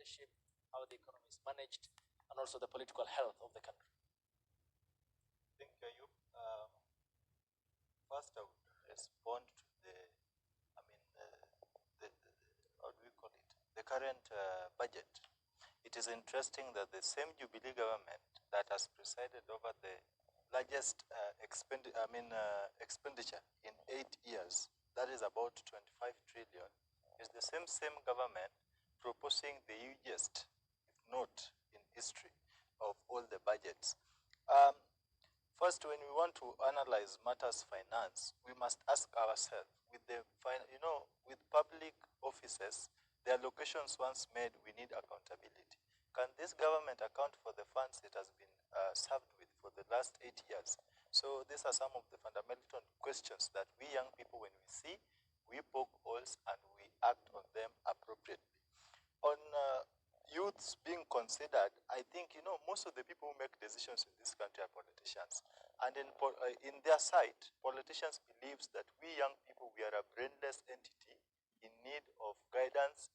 leadership, how the economy is managed, and also the political health of the country? Thank you, Ayub. First, I would respond to how do we call it? The current budget. It is interesting that the same Jubilee government that has presided over the largest expenditure in 8 years, that is about 25 trillion, is the same government proposing the hugest, if not in history, of all the budgets. First, when we want to analyze matters finance, we must ask ourselves, with public offices, the allocations once made, we need accountability. Can this government account for the funds it has been served with for the last 8 years? So these are some of the fundamental questions that we young people, when we see, we poke holes and we act on them appropriately. On youths being considered, I think, most of the people who make decisions in this country are politicians. And in their side, politicians believe that we young people, we are a brainless entity in need of guidance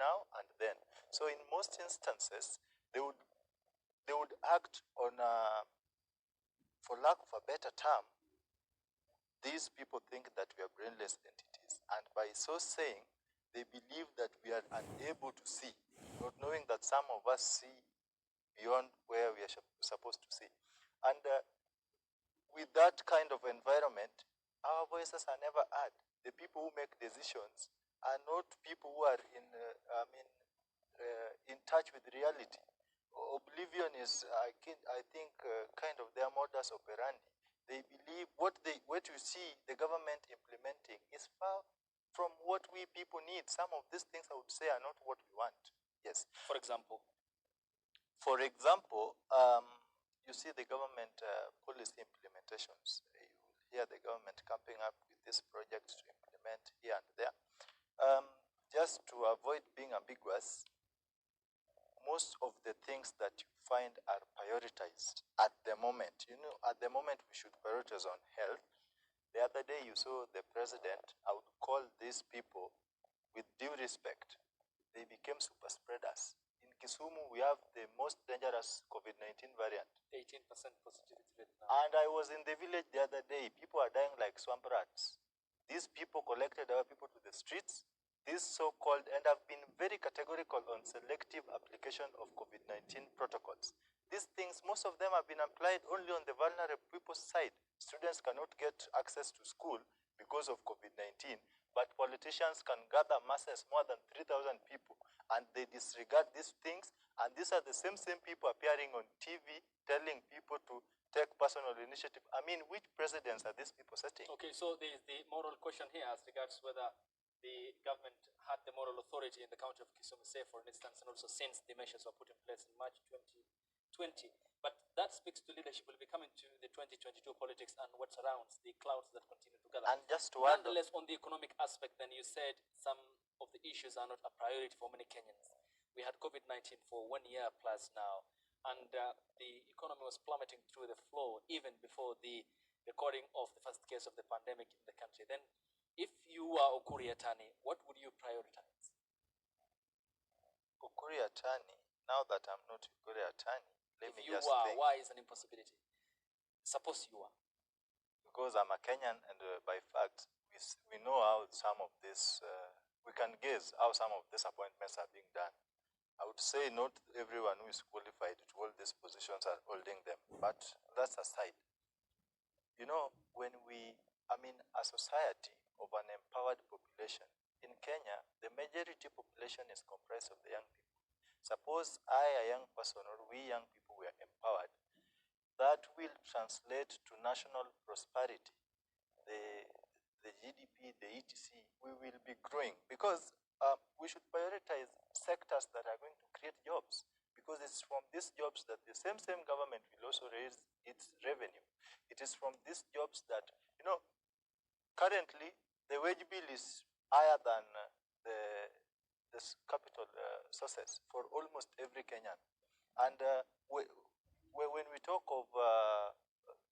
now and then. So in most instances, they would act on, for lack of a better term, these people think that we are brainless entities. And by so saying, they believe that we are unable to see, not knowing that some of us see beyond where we are supposed to see. And with that kind of environment, our voices are never heard. The people who make decisions are not people who are in touch with reality. Oblivion is, I think, kind of their modus operandi. They believe what you see the government implementing is far from what we people need. Some of these things, I would say, are not what we want. Yes. For example? For example, you see the government policy implementations. You will hear the government coming up with these projects to implement here and there. Just to avoid being ambiguous, most of the things that you find are prioritized at the moment. At the moment we should prioritize on health. The other day you saw the president. I would call these people, with due respect, they became super spreaders. In Kisumu, we have the most dangerous COVID-19 variant. 18% positivity rate now. And I was in the village the other day. People are dying like swamp rats. These people collected our people to the streets. These so-called, and have been very categorical on selective application of COVID-19 protocols. These things, most of them have been applied only on the vulnerable people's side. Students cannot get access to school because of COVID-19, but politicians can gather masses, more than 3,000 people, and they disregard these things, and these are the same people appearing on TV telling people to take personal initiative. I mean, which precedents are these people setting? Okay, so there is the moral question here as regards whether the government had the moral authority in the county of Kisumu, say, for instance, and also since the measures were put in place in March 2020. But that speaks to leadership. We'll be coming to the 2022 politics and what surrounds the clouds that continue to gather. And just to add, nonetheless, on the economic aspect, then you said some of the issues are not a priority for many Kenyans. We had COVID-19 for 1 year plus now, and the economy was plummeting through the floor even before the recording of the first case of the pandemic in the country. Then, if you are Ukur Yatani, what would you prioritize? Ukur Yatani, now that I'm not Ukur Yatani, let me just think. Why is an impossibility? Suppose you are. Because I'm a Kenyan, and by fact, we know how some of this, we can guess how some of these appointments are being done. I would say not everyone who is qualified to hold these positions are holding them, but that's aside. When a society of an empowered population, in Kenya, the majority population is comprised of the young people. Suppose I, a young person, or we young people were empowered, that will translate to national prosperity, the GDP, the ETC, we will be growing, because we should prioritize sectors that are going to create jobs, because it's from these jobs that the same government will also raise its revenue. It is from these jobs that, currently the wage bill is higher than the capital sources for almost every Kenyan. And when we talk of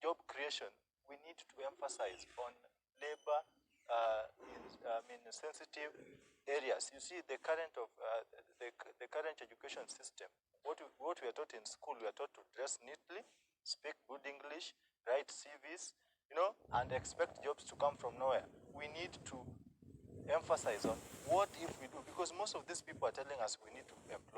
job creation, we need to emphasize on labor in sensitive areas. You see, the current education system. What we are taught in school, we are taught to dress neatly, speak good English, write CVs, and expect jobs to come from nowhere. We need to emphasize on what if we do, because most of these people are telling us we need to employ.